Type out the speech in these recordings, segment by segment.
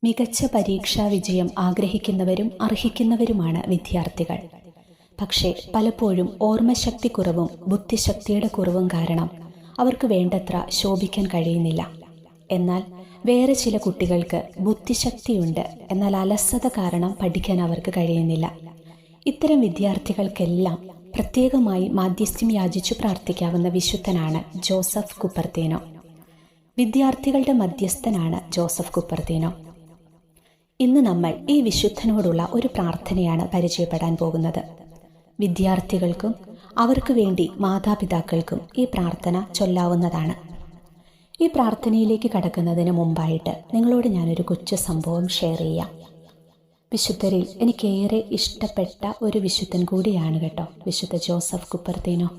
മികച്ച പരീക്ഷാ വിജയം ആഗ്രഹിക്കുന്നവരും അർഹിക്കുന്നവരുമാണ് വിദ്യാർത്ഥികൾ. പക്ഷേ പലപ്പോഴും ഓർമ്മശക്തിക്കുറവും ബുദ്ധിശക്തിയുടെ കുറവും കാരണം അവർക്ക് വേണ്ടത്ര ശോഭിക്കാൻ കഴിയുന്നില്ല. എന്നാൽ വേറെ ചില കുട്ടികൾക്ക് ബുദ്ധിശക്തിയുണ്ട്, എന്നാൽ അലസത കാരണം പഠിക്കാൻ അവർക്ക് കഴിയുന്നില്ല. ഇത്തരം വിദ്യാർത്ഥികൾക്കെല്ലാം പ്രത്യേകമായി മാധ്യസ്ഥ്യം യാചിച്ചു പ്രാർത്ഥിക്കാവുന്ന വിശുദ്ധനാണ് ജോസഫ് കുപ്പർത്തീനോ. വിദ്യാർത്ഥികളുടെ മധ്യസ്ഥനാണ് ജോസഫ് കുപ്പർത്തീനോ. ഇന്ന് നമ്മൾ ഈ വിശുദ്ധനോടുള്ള ഒരു പ്രാർത്ഥനയാണ് പരിചയപ്പെടാൻ പോകുന്നത്. വിദ്യാർത്ഥികൾക്കും അവർക്ക് വേണ്ടി മാതാപിതാക്കൾക്കും ഈ പ്രാർത്ഥന ചൊല്ലാവുന്നതാണ്. ഈ പ്രാർത്ഥനയിലേക്ക് കടക്കുന്നതിന് മുമ്പായിട്ട് നിങ്ങളോട് ഞാനൊരു കൊച്ചു സംഭവം ഷെയർ ചെയ്യാം. വിശുദ്ധരിൽ എനിക്കേറെ ഇഷ്ടപ്പെട്ട ഒരു വിശുദ്ധൻ കൂടിയാണ് കേട്ടോ, വിശുദ്ധ ജോസഫ് കുപ്പർത്തീനോ.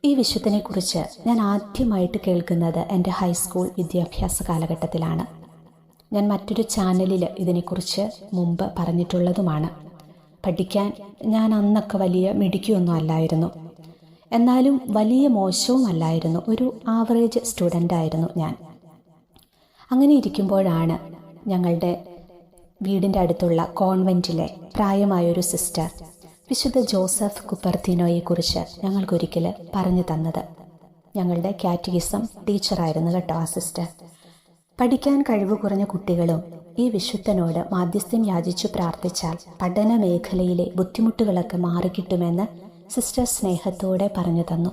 ഈ വിശുദ്ധനെക്കുറിച്ച് ഞാൻ ആദ്യമായിട്ട് കേൾക്കുന്നത് എൻ്റെ ഹൈസ്കൂൾ വിദ്യാഭ്യാസ കാലഘട്ടത്തിലാണ്. ഞാൻ മറ്റൊരു ചാനലിൽ ഇതിനെക്കുറിച്ച് മുമ്പ് പറഞ്ഞിട്ടുള്ളതുമാണ്. പഠിക്കാൻ ഞാൻ അന്നൊക്കെ വലിയ മിടുക്കിയൊന്നും അല്ലായിരുന്നു, എന്നാലും വലിയ മോശവും അല്ലായിരുന്നു. ഒരു ആവറേജ് സ്റ്റുഡൻ്റ് ആയിരുന്നു ഞാൻ. അങ്ങനെ ഇരിക്കുമ്പോഴാണ് ഞങ്ങളുടെ വീടിൻ്റെ അടുത്തുള്ള കോൺവെൻറ്റിലെ പ്രായമായൊരു സിസ്റ്റർ വിശുദ്ധ ജോസഫ് കുപ്പർത്തീനോയെക്കുറിച്ച് ഞങ്ങൾക്കൊരിക്കൽ പറഞ്ഞു തന്നത്. ഞങ്ങളുടെ കാറ്റഗിസം ടീച്ചറായിരുന്നു കേട്ടോ ആ സിസ്റ്റർ. പഠിക്കാൻ കഴിവ് കുറഞ്ഞ കുട്ടികളും ഈ വിശുദ്ധനോട് മാധ്യസ്ഥ്യം യാചിച്ചു പ്രാർത്ഥിച്ചാൽ പഠന മേഖലയിലെ ബുദ്ധിമുട്ടുകളൊക്കെ മാറിക്കിട്ടുമെന്ന് സിസ്റ്റർ സ്നേഹത്തോടെ പറഞ്ഞു തന്നു.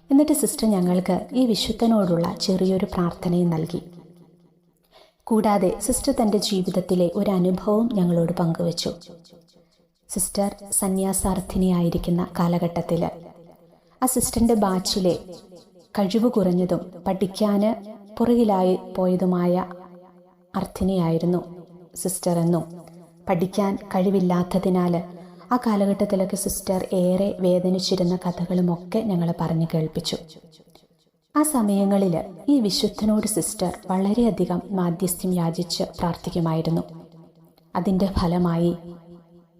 എന്നിട്ട് സിസ്റ്റർ ഞങ്ങൾക്ക് ഈ വിശുദ്ധനോടുള്ള ചെറിയൊരു പ്രാർത്ഥനയും നൽകി. കൂടാതെ സിസ്റ്റർ തൻ്റെ ജീവിതത്തിലെ ഒരു അനുഭവം ഞങ്ങളോട് പങ്കുവച്ചു. സിസ്റ്റർ സന്യാസാർത്ഥിനിയായിരിക്കുന്ന കാലഘട്ടത്തിൽ ആ സിസ്റ്ററിൻ്റെ ബാച്ചിലെ കഴിവ് കുറഞ്ഞതും പഠിക്കാൻ പുറകിലായി പോയതുമായ അർത്ഥിനിയായിരുന്നു സിസ്റ്റർ എന്നും പഠിക്കാൻ കഴിവില്ലാത്തതിനാൽ ആ കാലഘട്ടത്തിലൊക്കെ സിസ്റ്റർ ഏറെ വേദനിച്ചിരുന്ന കഥകളുമൊക്കെ ഞങ്ങൾ പറഞ്ഞു കേൾപ്പിച്ചു. ആ സമയങ്ങളിൽ ഈ വിശുദ്ധനോട് സിസ്റ്റർ വളരെയധികം മാധ്യസ്ഥ്യം യാചിച്ച് പ്രാർത്ഥിക്കുമായിരുന്നു. അതിൻ്റെ ഫലമായി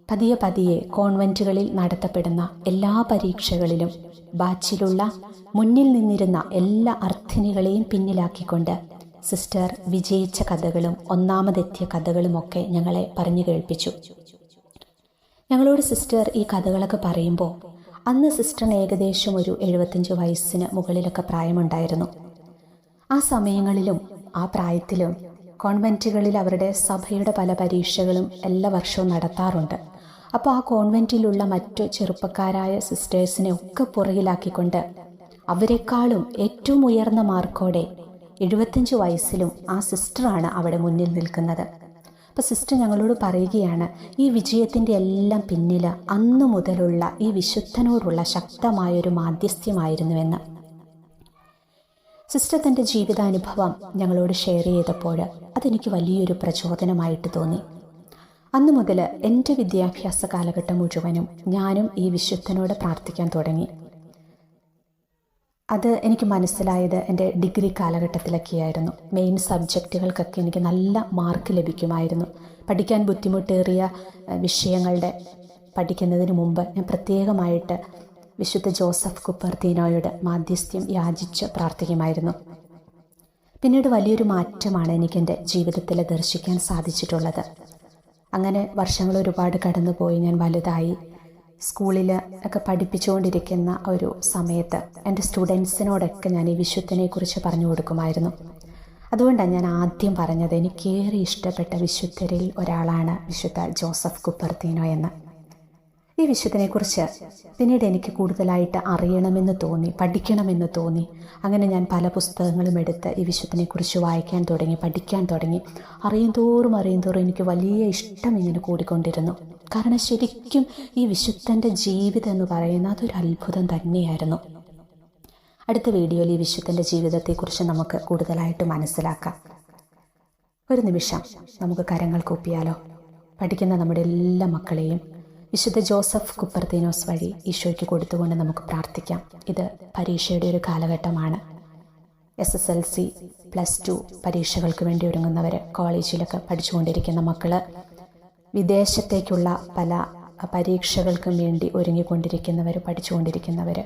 പതിയെ പതിയെ കോൺവെൻറ്റുകളിൽ നടത്തപ്പെടുന്ന എല്ലാ പരീക്ഷകളിലും ബാച്ചിലുള്ള മുന്നിൽ നിന്നിരുന്ന എല്ലാ അർത്ഥിനികളെയും പിന്നിലാക്കിക്കൊണ്ട് സിസ്റ്റർ വിജയിച്ച കഥകളും ഒന്നാമതെത്തിയ കഥകളുമൊക്കെ ഞങ്ങളെ പറഞ്ഞു കേൾപ്പിച്ചു. ഞങ്ങളോട് സിസ്റ്റർ ഈ കഥകളൊക്കെ പറയുമ്പോൾ അന്ന് സിസ്റ്ററിന് ഏകദേശം ഒരു 75 വയസ്സിന് മുകളിലൊക്കെ പ്രായമുണ്ടായിരുന്നു. ആ സമയങ്ങളിലും ആ പ്രായത്തിലും കോൺവെൻറ്റുകളിൽ അവരുടെ സഭയുടെ പല പരീക്ഷകളും എല്ലാ വർഷവും നടത്താറുണ്ട്. അപ്പോൾ ആ കോൺവെൻറ്റിലുള്ള മറ്റു ചെറുപ്പക്കാരായ സിസ്റ്റേഴ്സിനെ ഒക്കെ പുറകിലാക്കിക്കൊണ്ട് അവരെക്കാളും ഏറ്റവും ഉയർന്ന മാർക്കോടെ 75 വയസ്സിലും ആ സിസ്റ്ററാണ് അവിടെ മുന്നിൽ നിൽക്കുന്നത്. അപ്പോൾ സിസ്റ്റർ ഞങ്ങളോട് പറയുകയാണ്, ഈ വിജയത്തിൻ്റെ എല്ലാം പിന്നിൽ അന്നു മുതലുള്ള ഈ വിശുദ്ധനോടുള്ള ശക്തമായൊരു മാധ്യസ്ഥ്യമായിരുന്നുവെന്ന്. സിസ്റ്റർ തൻ്റെ ജീവിതാനുഭവം ഞങ്ങളോട് ഷെയർ ചെയ്തപ്പോൾ അതെനിക്ക് വലിയൊരു പ്രചോദനമായിട്ട് തോന്നി. അന്നു മുതൽ എൻ്റെ വിദ്യാഭ്യാസ കാലഘട്ടം മുഴുവനും ഞാനും ഈ വിശുദ്ധനോട് പ്രാർത്ഥിക്കാൻ തുടങ്ങി. അത് എനിക്ക് മനസ്സിലായത് എൻ്റെ ഡിഗ്രി കാലഘട്ടത്തിലൊക്കെയായിരുന്നു. മെയിൻ സബ്ജക്റ്റുകൾക്കൊക്കെ എനിക്ക് നല്ല മാർക്ക് ലഭിക്കുമായിരുന്നു. പഠിക്കാൻ ബുദ്ധിമുട്ടേറിയ വിഷയങ്ങളുടെ പഠിക്കുന്നതിന് മുമ്പ് ഞാൻ പ്രത്യേകമായിട്ട് വിശുദ്ധ ജോസഫ് കുപ്പർത്തീനോയോട് മാധ്യസ്ഥ്യം യാചിച്ച് പ്രാർത്ഥിക്കുമായിരുന്നു. പിന്നീട് വലിയൊരു മാറ്റമാണ് എനിക്ക് എൻ്റെ ജീവിതത്തിൽ ദർശിക്കാൻ സാധിച്ചിട്ടുള്ളത്. അങ്ങനെ വർഷങ്ങൾ ഒരുപാട് കടന്നുപോയി. ഞാൻ വലുതായി സ്കൂളിൽ ഒക്കെ പഠിപ്പിച്ചുകൊണ്ടിരിക്കുന്ന ഒരു സമയത്ത് എൻ്റെ സ്റ്റുഡൻസിനോടൊക്കെ ഞാൻ ഈ വിശുദ്ധനെക്കുറിച്ച് പറഞ്ഞു കൊടുക്കുമായിരുന്നു. അതുകൊണ്ടാണ് ഞാൻ ആദ്യം പറഞ്ഞത് എനിക്കേറെ ഇഷ്ടപ്പെട്ട വിശുദ്ധരിൽ ഒരാളാണ് വിശുദ്ധ ജോസഫ് കുപ്പർത്തീനോ എന്ന്. ഈ വിശുദ്ധനെക്കുറിച്ച് പിന്നീട് എനിക്ക് കൂടുതലായിട്ട് അറിയണമെന്ന് തോന്നി, പഠിക്കണമെന്ന് തോന്നി. അങ്ങനെ ഞാൻ പല പുസ്തകങ്ങളും എടുത്ത് ഈ വിശുദ്ധനെക്കുറിച്ച് വായിക്കാൻ തുടങ്ങി, പഠിക്കാൻ തുടങ്ങി. അറിയും തോറും എനിക്ക് വലിയ ഇഷ്ടം ഇങ്ങനെ കൂടിക്കൊണ്ടിരുന്നു. കാരണം ശരിക്കും ഈ വിശുദ്ധൻ്റെ ജീവിതം എന്ന് പറയുന്നത് അതൊരു അത്ഭുതം തന്നെയായിരുന്നു. അടുത്ത വീഡിയോയിൽ ഈ വിശുദ്ധൻ്റെ ജീവിതത്തെക്കുറിച്ച് നമുക്ക് കൂടുതലായിട്ട് മനസ്സിലാക്കാം. ഒരു നിമിഷം നമുക്ക് കരങ്ങൾ കൂപ്പിയാലോ. പഠിക്കുന്ന നമ്മുടെ എല്ലാ മക്കളെയും വിശുദ്ധ ജോസഫ് കുപ്പർത്തീനോസ് വഴി ഈശോയ്ക്ക് കൊടുത്തുകൊണ്ട് നമുക്ക് പ്രാർത്ഥിക്കാം. ഇത് പരീക്ഷയുടെ ഒരു കാലഘട്ടമാണ്. SSLC +2 പരീക്ഷകൾക്ക് വേണ്ടി ഒരുങ്ങുന്നവർ, കോളേജിലൊക്കെ പഠിച്ചുകൊണ്ടിരിക്കുന്ന മക്കൾ, വിദേശത്തേക്കുള്ള പല പരീക്ഷകൾക്കും വേണ്ടി ഒരുങ്ങിക്കൊണ്ടിരിക്കുന്നവർ, പഠിച്ചുകൊണ്ടിരിക്കുന്നവർ,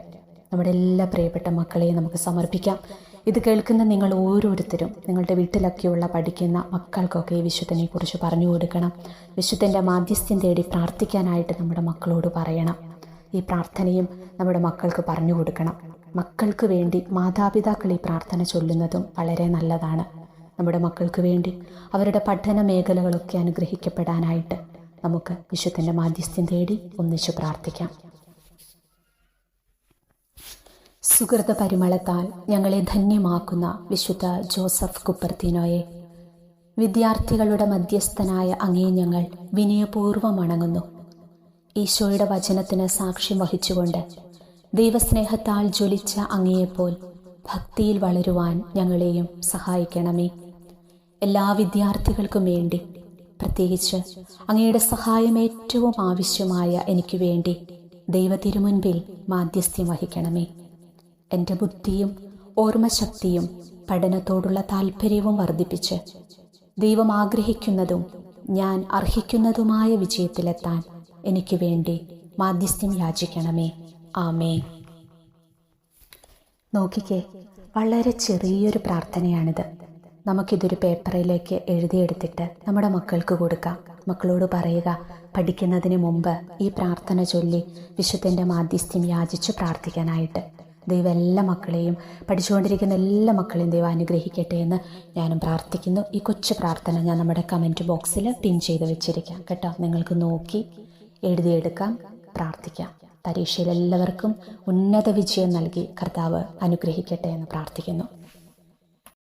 നമ്മുടെ എല്ലാ പ്രിയപ്പെട്ട മക്കളെയും നമുക്ക് സമർപ്പിക്കാം. ഇത് കേൾക്കുന്ന നിങ്ങൾ ഓരോരുത്തരും നിങ്ങളുടെ വീട്ടിലൊക്കെയുള്ള പഠിക്കുന്ന മക്കൾക്കൊക്കെ ഈ വിശുദ്ധനെക്കുറിച്ച് പറഞ്ഞു കൊടുക്കണം. വിശുദ്ധൻ്റെ മാധ്യസ്ഥ്യം തേടി പ്രാർത്ഥിക്കാനായിട്ട് നമ്മുടെ മക്കളോട് പറയണം. ഈ പ്രാർത്ഥനയും നമ്മുടെ മക്കൾക്ക് പറഞ്ഞു കൊടുക്കണം. മക്കൾക്ക് വേണ്ടി മാതാപിതാക്കൾ ഈ പ്രാർത്ഥന ചൊല്ലുന്നതും വളരെ നല്ലതാണ്. നമ്മുടെ മക്കൾക്ക് വേണ്ടി അവരുടെ പഠന മേഖലകളൊക്കെ അനുഗ്രഹിക്കപ്പെടാനായിട്ട് നമുക്ക് വിശുദ്ധൻ്റെ മാധ്യസ്ഥ്യം തേടി ഒന്നിച്ചു പ്രാർത്ഥിക്കാം. സുഹൃത പരിമളത്താൽ ഞങ്ങളെ ധന്യമാക്കുന്ന വിശുദ്ധ ജോസഫ് കുപ്പർത്തിനോയെ, വിദ്യാർത്ഥികളുടെ മധ്യസ്ഥനായ അങ്ങേ ഞങ്ങൾ വിനയപൂർവ്വം വണങ്ങുന്നു. ഈശോയുടെ വചനത്തിന് സാക്ഷ്യം വഹിച്ചുകൊണ്ട് ദൈവസ്നേഹത്താൽ ജ്വലിച്ച അങ്ങയെപ്പോൽ ഭക്തിയിൽ വളരുവാൻ ഞങ്ങളെയും സഹായിക്കണമേ. എല്ലാ വിദ്യാർത്ഥികൾക്കും വേണ്ടി, പ്രത്യേകിച്ച് അങ്ങയുടെ സഹായം ഏറ്റവും ആവശ്യമായ എനിക്ക് വേണ്ടി ദൈവത്തിരുമുൻപിൽ മാധ്യസ്ഥ്യം വഹിക്കണമേ. എൻ്റെ ബുദ്ധിയും ഓർമ്മശക്തിയും പഠനത്തോടുള്ള താല്പര്യവും വർദ്ധിപ്പിച്ച് ദൈവം ആഗ്രഹിക്കുന്നതും ഞാൻ അർഹിക്കുന്നതുമായ വിജയത്തിലെത്താൻ എനിക്ക് വേണ്ടി മാധ്യസ്ഥ്യം യാചിക്കണമേ. ആമേൻ. നോക്കിക്കേ, വളരെ ചെറിയൊരു പ്രാർത്ഥനയാണിത്. നമുക്കിതൊരു പേപ്പറിലേക്ക് എഴുതിയെടുത്തിട്ട് നമ്മുടെ മക്കൾക്ക് കൊടുക്കാം. മക്കളോട് പറയുക, പഠിക്കുന്നതിന് മുമ്പ് ഈ പ്രാർത്ഥന ചൊല്ലി വിശുദ്ധൻ്റെ മാധ്യസ്ഥ്യം യാചിച്ച് പ്രാർത്ഥിക്കാനായിട്ട്. ദൈവം എല്ലാ മക്കളെയും, പഠിച്ചുകൊണ്ടിരിക്കുന്ന എല്ലാ മക്കളെയും ദൈവം അനുഗ്രഹിക്കട്ടെ എന്ന് ഞാനും പ്രാർത്ഥിക്കുന്നു. ഈ കൊച്ചു പ്രാർത്ഥന ഞാൻ നമ്മുടെ കമൻറ്റ് ബോക്സിൽ പിൻ ചെയ്ത് വെച്ചിരിക്കാം കേട്ടോ. നിങ്ങൾക്ക് നോക്കി എഴുതിയെടുക്കാം, പ്രാർത്ഥിക്കാം. പരീക്ഷയിൽ എല്ലാവർക്കും ഉന്നത വിജയം നൽകി കർത്താവ് അനുഗ്രഹിക്കട്ടെ എന്ന് പ്രാർത്ഥിക്കുന്നു.